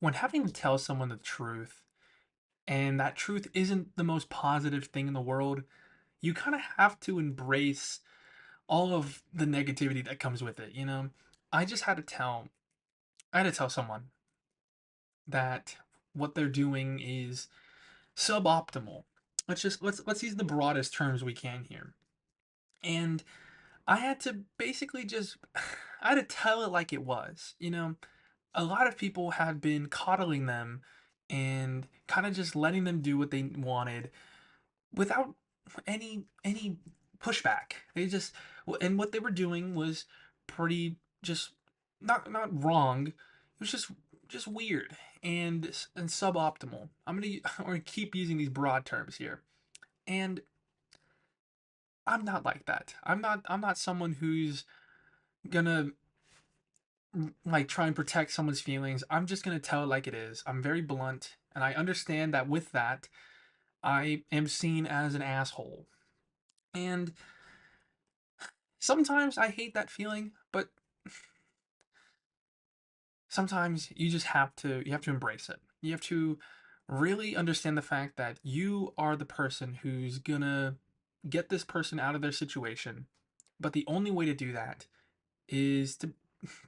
When having to tell someone the truth, and that truth isn't the most positive thing in the world, you kind of have to embrace all of the negativity that comes with it, you know? I just had to tell I had to tell someone that what they're doing is suboptimal. Let's use the broadest terms we can here. And I had to basically just I had to tell it like it was, you know? A lot of people had been coddling them and kind of just letting them do what they wanted without any pushback. They just and what they were doing was pretty just not wrong. It was just weird and suboptimal. I'm gonna keep using these broad terms here. And I'm not like that. I'm not someone who's gonna like try and protect someone's feelings. I'm just gonna tell it like it is. I'm very blunt, and I understand that with that, I am seen as an asshole. And sometimes I hate that feeling, but sometimes you have to embrace it. You have to really understand the fact that you are the person who's gonna get this person out of their situation. But the only way to do that is to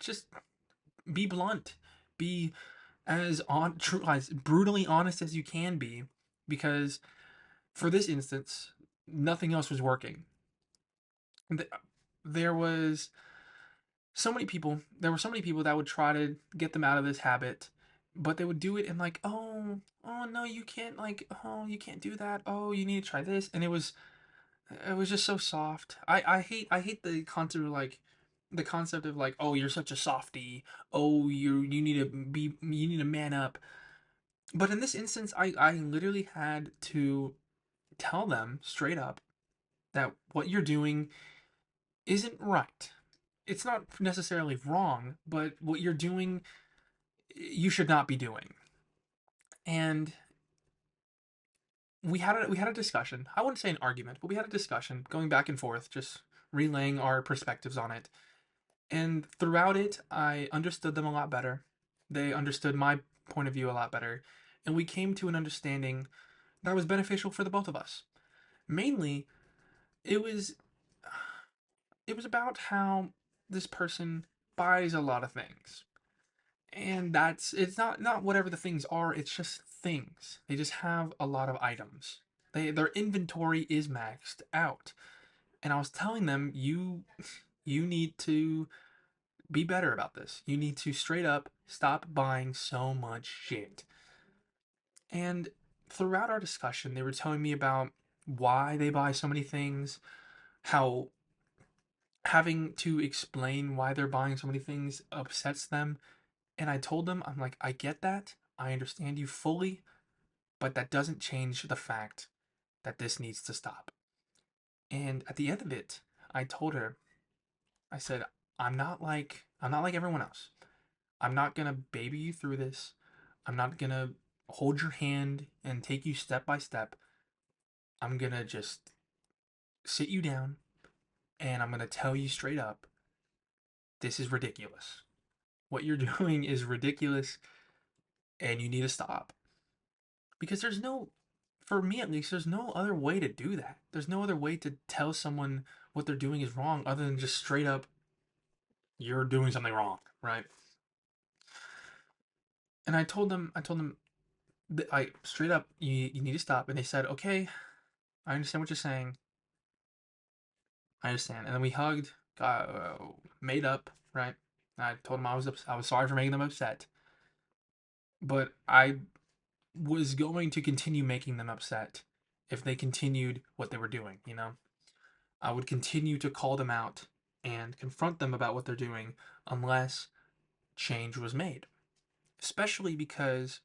just be blunt. Be as brutally honest as you can be, because for this instance, nothing else was working. There was there were so many people that would try to get them out of this habit, but they would do it in like, oh no, you can't, like, oh, you can't do that, oh, you need to try this. And it was just so soft. I hate the concept of like, oh, you're such a softie, oh, you need to man up. But in this instance, I literally had to tell them straight up that what you're doing isn't right. It's not necessarily wrong, but what you're doing, you should not be doing. And we had a discussion. I wouldn't say an argument, but we had a discussion going back and forth, just relaying our perspectives on it. And throughout it, I understood them a lot better. They understood my point of view a lot better, and we came to an understanding that was beneficial for the both of us. Mainly, it was it was about how this person buys a lot of things. And it's not whatever the things are, it's just things. They just have a lot of items. Their inventory is maxed out. And I was telling them, you need to be better about this. You need to straight up stop buying so much shit. And throughout our discussion, they were telling me about why they buy so many things, how having to explain why they're buying so many things upsets them. And I told them, I'm like, I get that. I understand you fully, but that doesn't change the fact that this needs to stop. And at the end of it, I told her, I said, I'm not like everyone else. I'm not gonna baby you through this. I'm not gonna hold your hand and take you step by step. I'm gonna just sit you down and I'm gonna tell you straight up, this is ridiculous. What you're doing is ridiculous and you need to stop. Because for me at least, there's no other way to do that. There's no other way to tell someone what they're doing is wrong other than just straight up, you're doing something wrong, right? And I told them that I straight up, you need to stop. And they said, okay, I understand what you're saying. I understand. And then we hugged, got made up, right? I told them I was sorry for making them upset, but I was going to continue making them upset if they continued what they were doing, you know? I would continue to call them out and confront them about what they're doing unless change was made. Especially because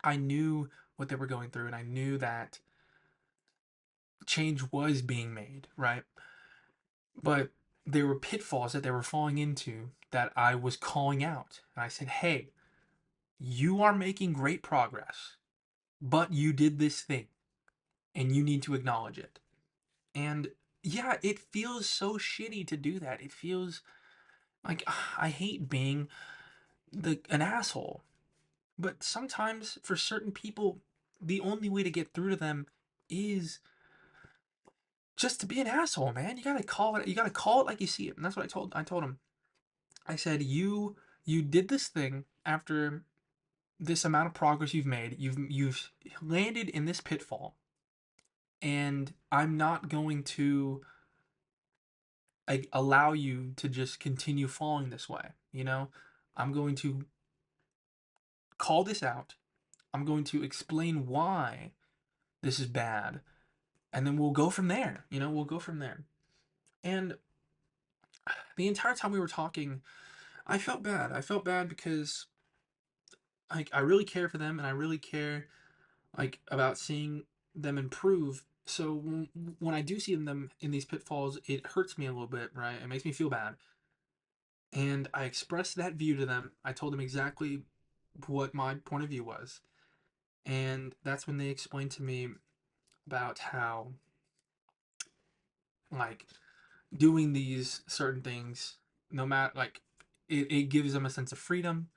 I knew what they were going through and I knew that change was being made, right? But there were pitfalls that they were falling into that I was calling out. And I said, hey, you are making great progress, but you did this thing and you need to acknowledge it. And yeah, it feels so shitty to do that. It feels like I hate being an asshole. But sometimes for certain people, the only way to get through to them is just to be an asshole, man. You gotta call it. You gotta call it like you see it, and that's what I told him. I said, you did this thing after this amount of progress you've made. You've landed in this pitfall, and I'm not going to like allow you to just continue falling this way. You know, I'm going to call this out. I'm going to explain why this is bad, and then we'll go from there. You know, we'll go from there. And the entire time we were talking, I felt bad. I felt bad because like I really care for them, and I really care like about seeing them improve. So when I do see them in these pitfalls, it hurts me a little bit, right? It makes me feel bad. And I expressed that view to them. I told them exactly what my point of view was. And that's when they explained to me about how, like, doing these certain things, no matter, like, it gives them a sense of freedom,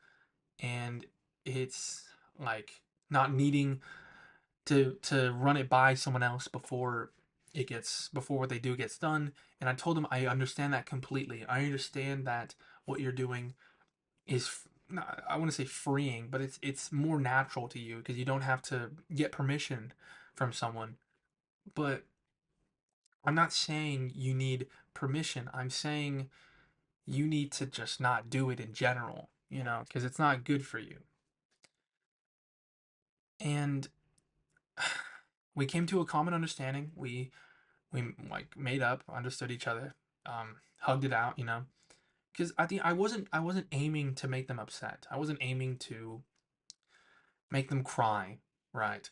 and it's like not needing to run it by someone else before what they do gets done. And I told them I understand that completely. I understand that what you're doing is not, I want to say freeing, but it's more natural to you because you don't have to get permission from someone. But I'm not saying you need permission. I'm saying you need to just not do it in general, you know, because it's not good for you. And we came to a common understanding. We like made up, understood each other, hugged it out, you know. Because I think I wasn't aiming to make them upset. I wasn't aiming to make them cry, right?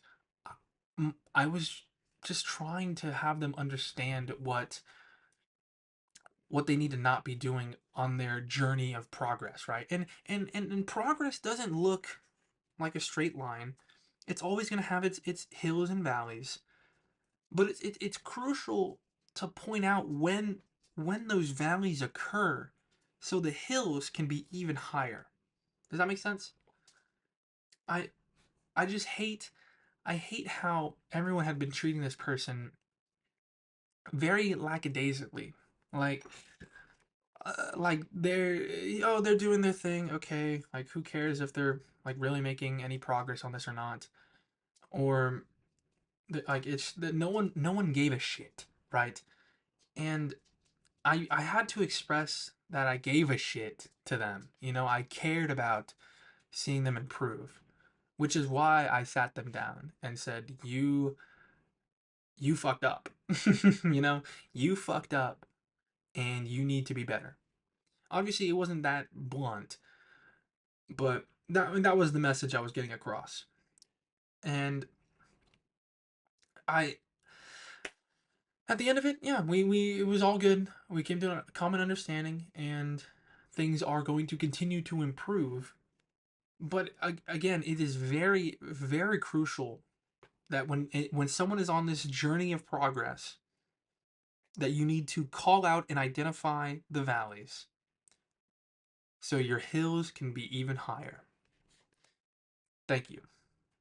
I was just trying to have them understand what they need to not be doing on their journey of progress, right? And progress doesn't look like a straight line. It's always going to have its hills and valleys, but it's crucial to point out when those valleys occur so the hills can be even higher. Does that make sense? I I just I hate how everyone had been treating this person very lackadaisically. Like like they're doing their thing, okay. Like who cares if they're like really making any progress on this or not? Or like it's that no one gave a shit, right? And I had to express that I gave a shit to them. You know, I cared about seeing them improve, which is why I sat them down and said, you fucked up." You know, you fucked up and you need to be better. Obviously, it wasn't that blunt, but that was the message I was getting across. And I at the end of it, yeah, we it was all good. We came to a common understanding, and things are going to continue to improve. But again, it is very very crucial that when someone is on this journey of progress, that you need to call out and identify the valleys so your hills can be even higher. Thank you.